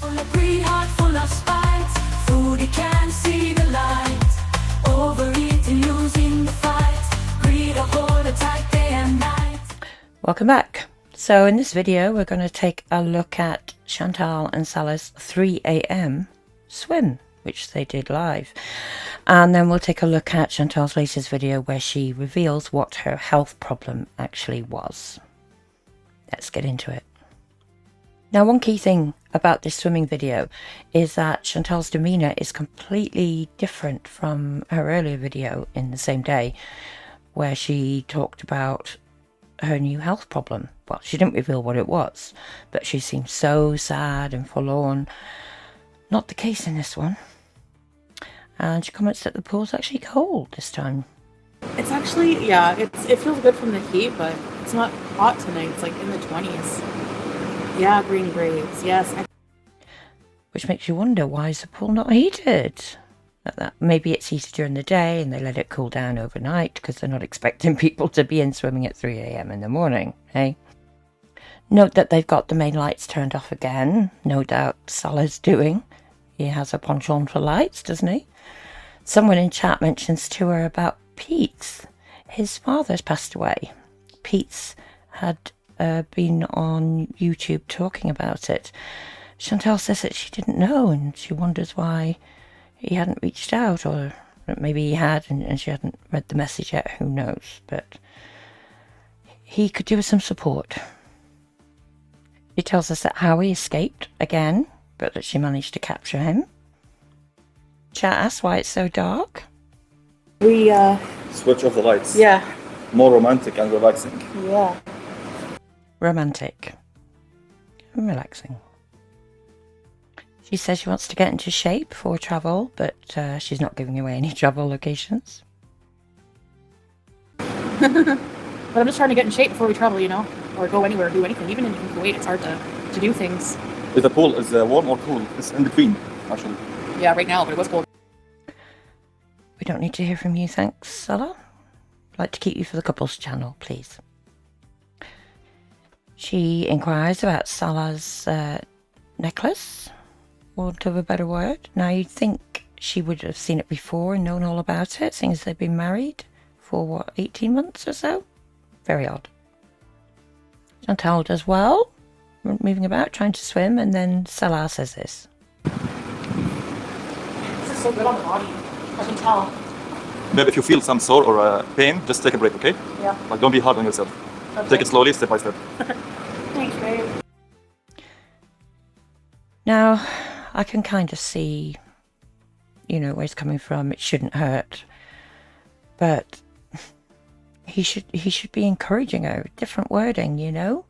Full of greed, heart full of spite. Foodie can't see the light. Overeating, losing the fight. Greed a hold attack day and night. Welcome back. So in this video we're going to take a look at Chantal and Salah's 3 AM swim, which they did live, and then we'll take a look at Chantal's latest video where she reveals what her health problem actually was. Let's get into it. Now, one key thing about this swimming video is that Chantal's demeanour is completely different from her earlier video in the same day where she talked about her new health problem. Well, she didn't reveal what it was, but she seemed so sad and forlorn. Not the case in this one. And she comments that the pool's actually cold this time. It's actually, yeah, it feels good from the heat, but it's not hot tonight. It's like in the 20s. Yeah, green grades, yes. Which makes you wonder, why is the pool not heated? Maybe it's heated during the day and they let it cool down overnight because they're not expecting people to be in swimming at 3 AM in the morning, hey? Note that they've got the main lights turned off again. No doubt Salah's doing. He has a penchant for lights, doesn't he? Someone in chat mentions to her about Pete's. His father's passed away. Pete's had been on YouTube talking about it. Chantal says that she didn't know and she wonders why he hadn't reached out, or maybe he had and she hadn't read the message yet, who knows, but he could do with some support. He tells us that Howie escaped again, but that she managed to capture him. Chat asks why it's so dark. We, Switch off the lights. yeah, More romantic and relaxing. yeah. Romantic and relaxing. She says she wants to get into shape for travel, but she's not giving away any travel locations. But I'm just trying to get in shape before we travel, you know? Or go anywhere, do anything. Even in Kuwait, it's hard to do things. Is the pool is warm or cool? It's in between, actually. Yeah, right now, but it was cold. We don't need to hear from you, thanks, Salah. I'd like to keep you for the couples channel, please. She inquires about Salah's necklace, want of a better word. Now, you'd think she would have seen it before and known all about it, seeing as they've been married for, what, 18 months or so? Very odd. Chantal does well, moving about, trying to swim, and then Salah says this. This is so good on the body. I can tell. Maybe if you feel some sore or pain, just take a break, okay? Yeah. Like, don't be hard on yourself. Okay. Take it slowly, step by step. Thanks, babe. Now, I can kind of see, you know, where he's coming from. It shouldn't hurt. But he should be encouraging her. Different wording, you know?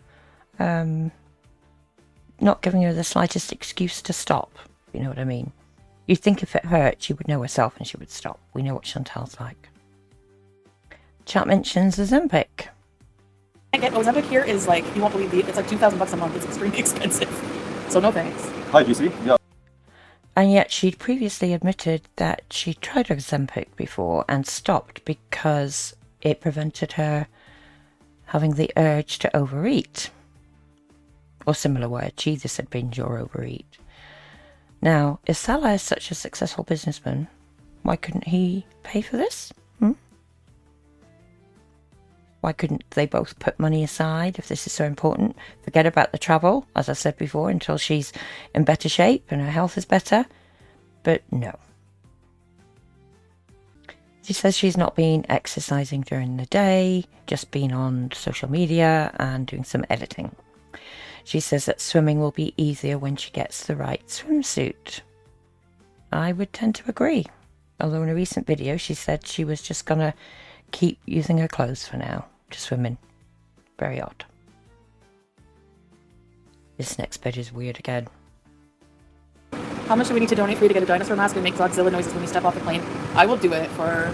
Not giving her the slightest excuse to stop, you know what I mean? You'd think if it hurt, she would know herself and she would stop. We know what Chantal's like. Chat mentions Ozempic. I get Ozempic here is like, you won't believe it's like $2,000 a month. It's extremely expensive. So no thanks. Hi, GC. Yeah. And yet she'd previously admitted that she tried Ozempic before and stopped because it prevented her having the urge to overeat. Or similar words, she either said binge or overeat. Now, if Salah is such a successful businessman, why couldn't he pay for this? Why couldn't they both put money aside if this is so important? Forget about the travel, as I said before, until she's in better shape and her health is better. But no. She says she's not been exercising during the day, just been on social media and doing some editing. She says that swimming will be easier when she gets the right swimsuit. I would tend to agree. Although in a recent video she said she was just gonna keep using her clothes for now to swim in. Very odd. This next bit is weird again. How much do we need to donate for you to get a dinosaur mask and make Godzilla noises when you step off the plane? I will do it for,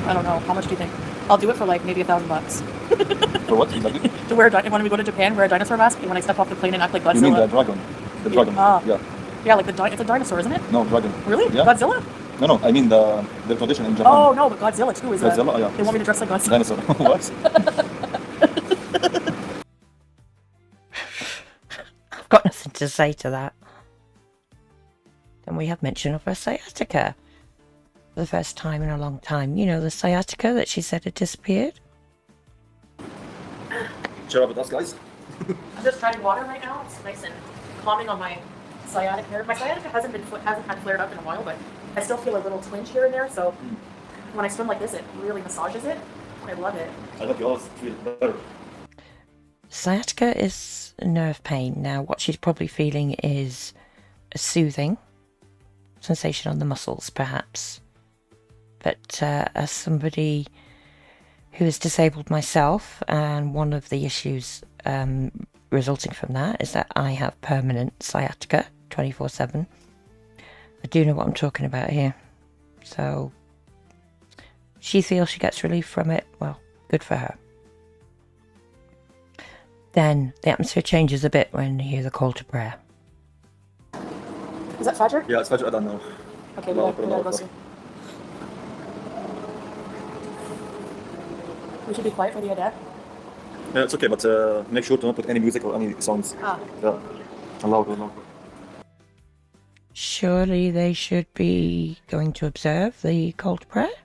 I don't know, how much do you think? I'll do it for like maybe $1,000. For what exactly? To wear when we go to Japan, wear a dinosaur mask, and when I step off the plane and act like Godzilla. You mean the dragon? The dragon. Yeah. Yeah, like it's a dinosaur, isn't it? No, dragon. Really? Yeah. Godzilla? No, I mean the tradition in Japan. Oh no, but Godzilla too is Godzilla, yeah. They want me to dress like Godzilla. Dinosaur. What? I've got nothing to say to that. And we have mention of her sciatica for the first time in a long time. You know, the sciatica that she said had disappeared. Cheer up with us, guys. I'm just trying water right now. It's nice and calming on my sciatic nerve. My sciatica hasn't had flared up in a while, but I still feel a little twinge here and there. So when I swim like this, it really massages it. I love it. I hope you all feel better. Sciatica is nerve pain. Now, what she's probably feeling is a soothing sensation on the muscles, perhaps. But as somebody who is disabled myself, and one of the issues resulting from that is that I have permanent sciatica 24/7. I do know what I'm talking about here. So she feels she gets relief from it. Well, good for her. Then the atmosphere changes a bit when you hear the call to prayer. Is that Fajr? Yeah, it's Fajr Adhan now. Okay, we gotta go soon. We should be quiet for the Adhan. Yeah, it's okay, but make sure to not put any music or any songs. Ah. Yeah, allowed. Surely they should be going to observe the call to prayer?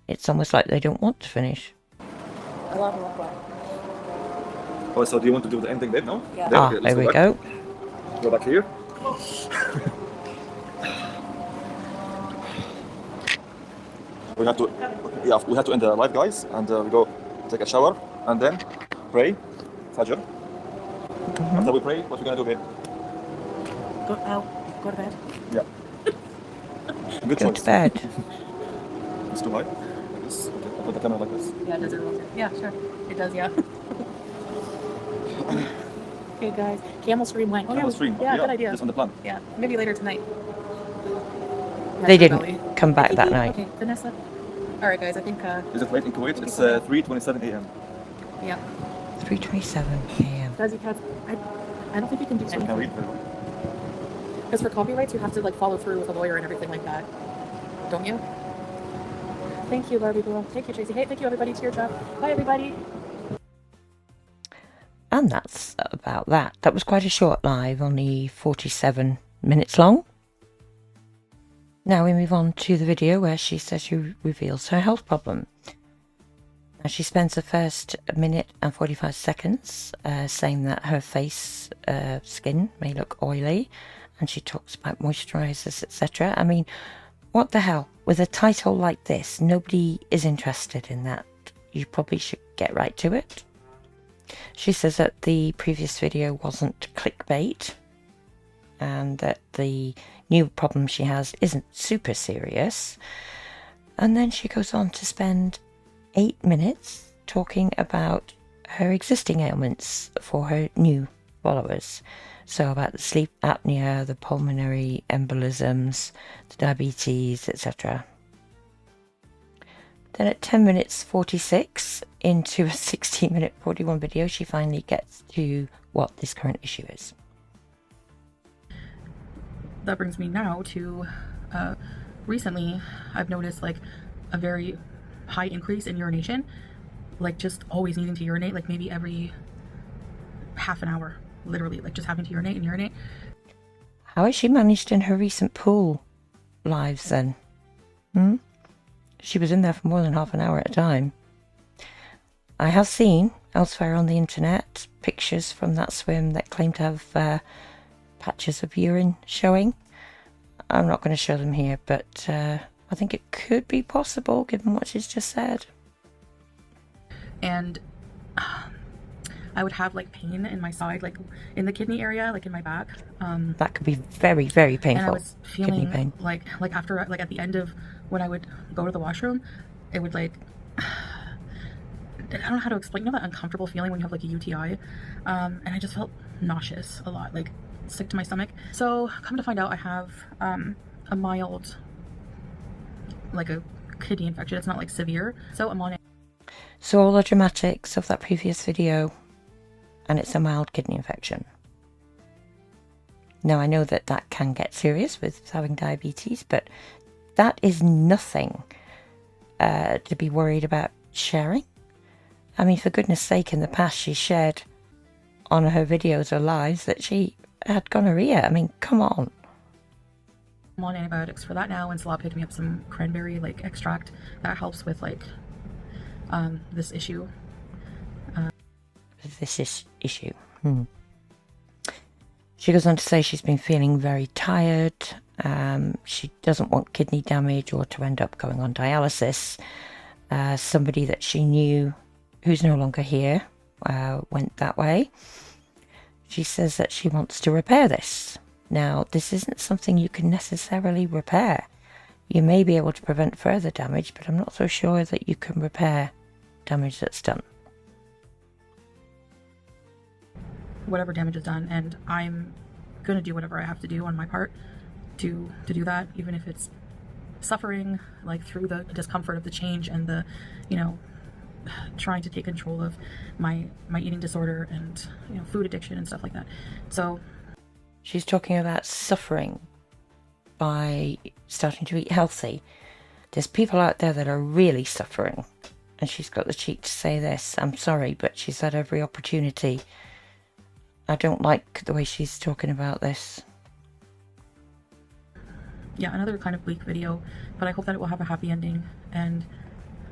It's almost like they don't want to finish. Allahu Akbar. Oh, so do you want to do the ending, babe, now? Yeah. There we go. Go back here. we have to end the live, guys, and we go take a shower and then pray Fajr. After we pray, what we gonna do, babe? Go to bed. Yeah. Good Go choice. to bed. It's too high. Like this. Okay, I'll put the camera like this. Yeah, does it roll? Yeah, sure. It does, yeah. Okay, guys. Camel stream went. Camel stream. Yeah, good idea. Just on the plan. Yeah, maybe later tonight. They didn't come back that night. Okay, Vanessa. All right, guys. I think. Is it late in Kuwait? It's 3:27 a.m. Yeah. 3:27 a.m. Guys, you can't. I don't think you can do So we can read. because for copyrights, you have to like follow through with a lawyer and everything like that, don't you? Thank you, Barbie girl. Thank you, Tracy. Hey, thank you, everybody. Teardrop. Bye, everybody. And that's about that. That was quite a short live, only 47 minutes long. Now we move on to the video where she says she reveals her health problem. Now she spends the first minute and 45 seconds saying that her face skin may look oily, and she talks about moisturizers, etc. I mean, what the hell? With a title like this, nobody is interested in that. You probably should get right to it. She says that the previous video wasn't clickbait and that the new problem she has isn't super serious. And then she goes on to spend 8 minutes talking about her existing ailments for her new followers. So about the sleep apnea, the pulmonary embolisms, the diabetes, etc. Then at 10 minutes 46 into a 16-minute 41 video, she finally gets to what this current issue is. That brings me now to recently I've noticed like a very high increase in urination, like just always needing to urinate, like maybe every half an hour, literally, like just having to urinate and urinate. How has she managed in her recent pool lives then? She was in there for more than half an hour at a time. I have seen elsewhere on the internet pictures from that swim that claim to have patches of urine showing. I'm not going to show them here, but I think it could be possible given what she's just said. And I would have like pain in my side, like in the kidney area, like in my back. That could be very, very painful. And I was kidney feeling pain. like after, like at the end of when I would go to the washroom, it would like, I don't know how to explain, you know that uncomfortable feeling when you have like a UTI? And I just felt nauseous a lot, like sick to my stomach. So come to find out I have a mild, like a kidney infection. It's not like severe. So I'm on it. So all the dramatics of that previous video, and it's a mild kidney infection. Now I know that that can get serious with having diabetes, but that is nothing to be worried about sharing. I mean, for goodness sake, in the past she shared on her videos or lives that she had gonorrhea. I mean, come on. I'm on antibiotics for that now, and Salah picked me up some cranberry like extract that helps with like this issue. Issue. She goes on to say she's been feeling very tired. She doesn't want kidney damage or to end up going on dialysis. Somebody that she knew, who's no longer here, went that way. She says that she wants to repair this. Now, this isn't something you can necessarily repair. You may be able to prevent further damage, but I'm not so sure that you can repair damage that's done. Whatever damage is done, and I'm gonna do whatever I have to do on my part to do that, even if it's suffering like through the discomfort of the change and the, you know, trying to take control of my eating disorder and, you know, food addiction and stuff like that. So she's talking about suffering by starting to eat healthy. There's people out there that are really suffering, and she's got the cheek to say this. I'm sorry, but she's had every opportunity. I don't like the way she's talking about this. Yeah, another kind of bleak video, but I hope that it will have a happy ending and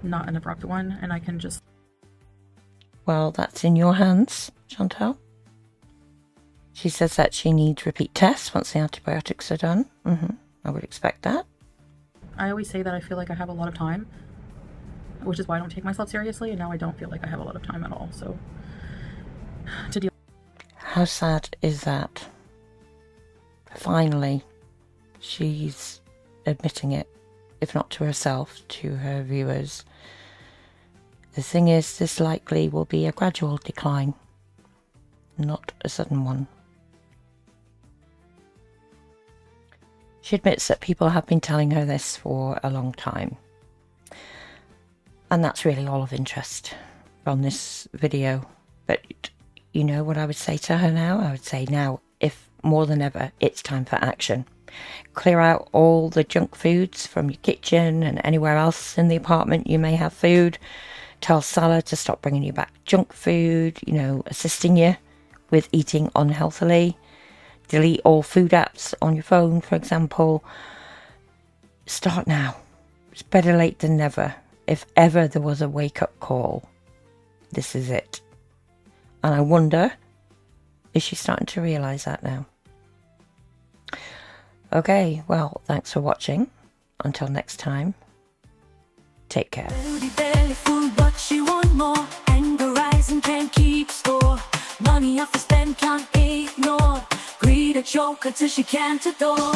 not an abrupt one, and I can just... Well, that's in your hands, Chantal. She says that she needs repeat tests once the antibiotics are done. I would expect that. I always say that I feel like I have a lot of time, which is why I don't take myself seriously, and now I don't feel like I have a lot of time at all, so to deal. How sad is that? Finally, she's admitting it, if not to herself, to her viewers. The thing is, this likely will be a gradual decline, not a sudden one. She admits that people have been telling her this for a long time. And that's really all of interest from this video. But you know what I would say to her now? I would say now, if more than ever, it's time for action. Clear out all the junk foods from your kitchen and anywhere else in the apartment you may have food. Tell Salah to stop bringing you back junk food, you know, assisting you with eating unhealthily. Delete all food apps on your phone, for example. Start now. It's better late than never. If ever there was a wake-up call, this is it. And I wonder, is she starting to realise that now? Okay, well, thanks for watching. Until next time, take care. Belly full, but she want more. Anger rising, can't keep score. Money off the spend, can't ignore. Greed a joker till she can't adore.